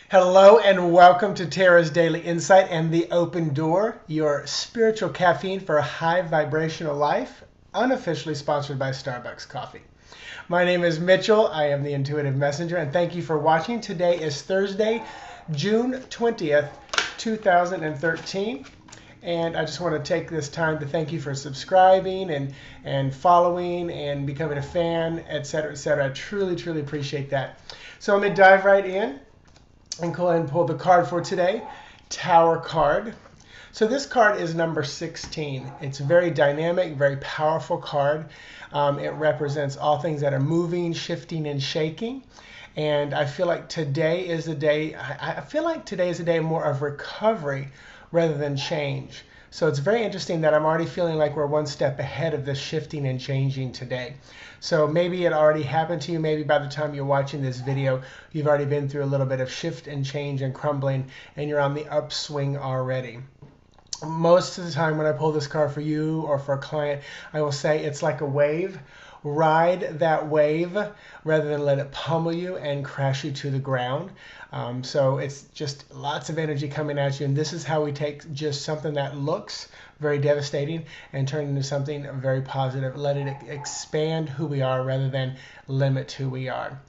Hello and welcome to Tara's Daily Insight and the Open Door, your spiritual caffeine for a high vibrational life, unofficially sponsored by Starbucks Coffee. My name is Mitchell. I am the Intuitive Messenger, and thank you for watching. Today is Thursday, June 20th, 2013. And I just want to take this time to thank you for subscribing and following and becoming a fan, etc., etc. I truly, truly appreciate that. So let me dive right in and go ahead and pull the card for today, Tower card. So this card is number 16. It's a very dynamic, very powerful card. It represents all things that are moving, shifting, and shaking. And I feel like today is a day, I feel like today is a day more of recovery rather than change. So it's very interesting that I'm already feeling like we're one step ahead of this shifting and changing today. So maybe it already happened to you. Maybe by the time you're watching this video, you've already been through a little bit of shift and change and crumbling, and you're on the upswing already. Most of the time when I pull this card for you or for a client, I will say it's like a wave. Ride that wave rather than let it pummel you and crash you to the ground. So it's just lots of energy coming at you, and this is how we take just something that looks very devastating and turn it into something very positive. Let it expand who we are rather than limit who we are.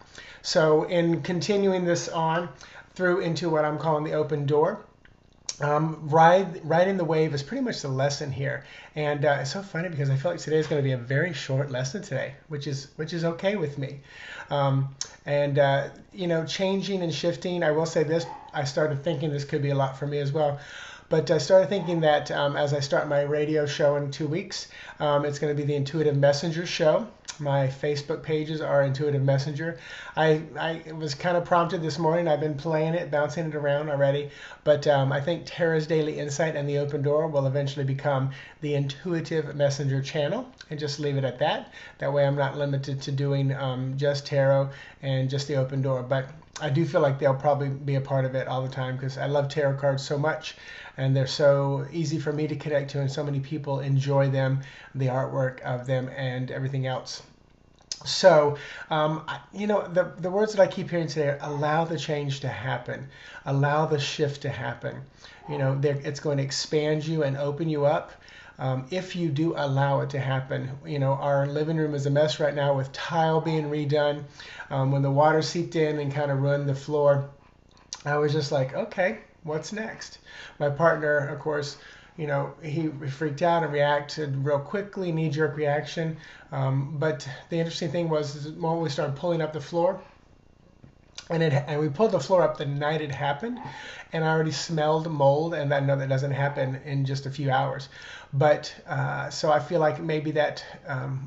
So in continuing this on through into what I'm calling the open door, riding the wave is pretty much the lesson here, and it's so funny because I feel like today is going to be a very short lesson today, which is okay with me. Changing and shifting. I will say this: I started thinking this could be a lot for me as well. But I started thinking that as I start my radio show in 2 weeks, it's going to be the Intuitive Messenger show. My Facebook pages are Intuitive Messenger. I was kind of prompted this morning. I've been playing it, bouncing it around already. But I think Tara's Daily Insight and the Open Door will eventually become the Intuitive Messenger channel, and just leave it at that. That way I'm not limited to doing just tarot and just the Open Door. But I do feel like they'll probably be a part of it all the time because I love tarot cards so much, and they're so easy for me to connect to, and so many people enjoy them, the artwork of them, and everything else. So, the words that I keep hearing today are allow the change to happen, allow the shift to happen. It's going to expand you and open you up. If you do allow it to happen. Our living room is a mess right now with tile being redone. When the water seeped in and kind of ruined the floor, I was just like, okay, what's next? My partner, of course, he freaked out and reacted real quickly, knee-jerk reaction. But the interesting thing was the moment we started pulling up the floor, and we pulled the floor up the night it happened, and I already smelled mold, and I know that doesn't happen in just a few hours. But so I feel like maybe that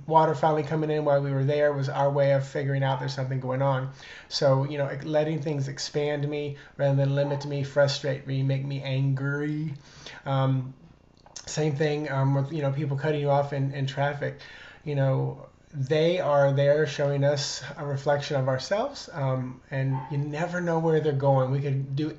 water finally coming in while we were there was our way of figuring out there's something going on. So letting things expand me rather than limit me, frustrate me, make me angry. Same thing with people cutting you off in traffic. They are there showing us a reflection of ourselves, and you never know where they're going. We could do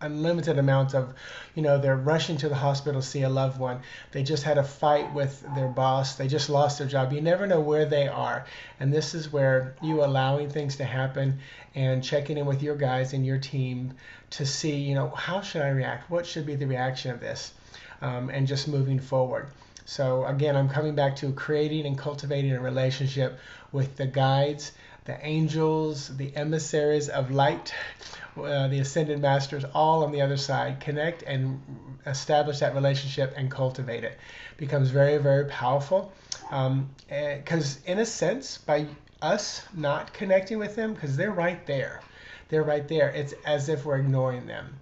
unlimited amounts of, they're rushing to the hospital to see a loved one. They just had a fight with their boss. They just lost their job. You never know where they are. And this is where you allowing things to happen and checking in with your guys and your team to see, how should I react? What should be the reaction of this? And just moving forward. So again, I'm coming back to creating and cultivating a relationship with the guides, the angels, the emissaries of light, the ascended masters, all on the other side. Connect and establish that relationship and cultivate it. Becomes very, very powerful. Because in a sense, by us not connecting with them, because they're right there. They're right there. It's as if we're ignoring them.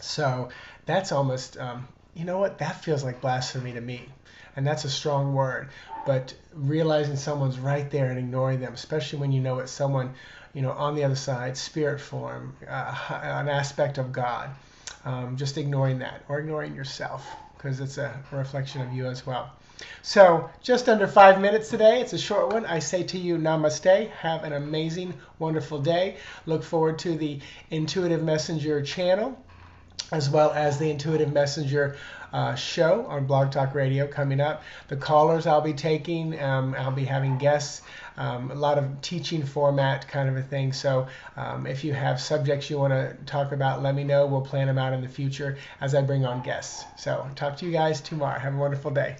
So that's almost, that feels like blasphemy to me. And that's a strong word, but realizing someone's right there and ignoring them, especially when it's someone, on the other side, spirit form, an aspect of God, just ignoring that, or ignoring yourself, because it's a reflection of you as well. So just under 5 minutes today. It's a short one. I say to you, namaste. Have an amazing, wonderful day. Look forward to the Intuitive Messenger channel. as well as the Intuitive Messenger show on Blog Talk Radio coming up. The callers I'll be taking, I'll be having guests, a lot of teaching format kind of a thing. So if you have subjects you want to talk about, let me know. We'll plan them out in the future as I bring on guests. So talk to you guys tomorrow. Have a wonderful day.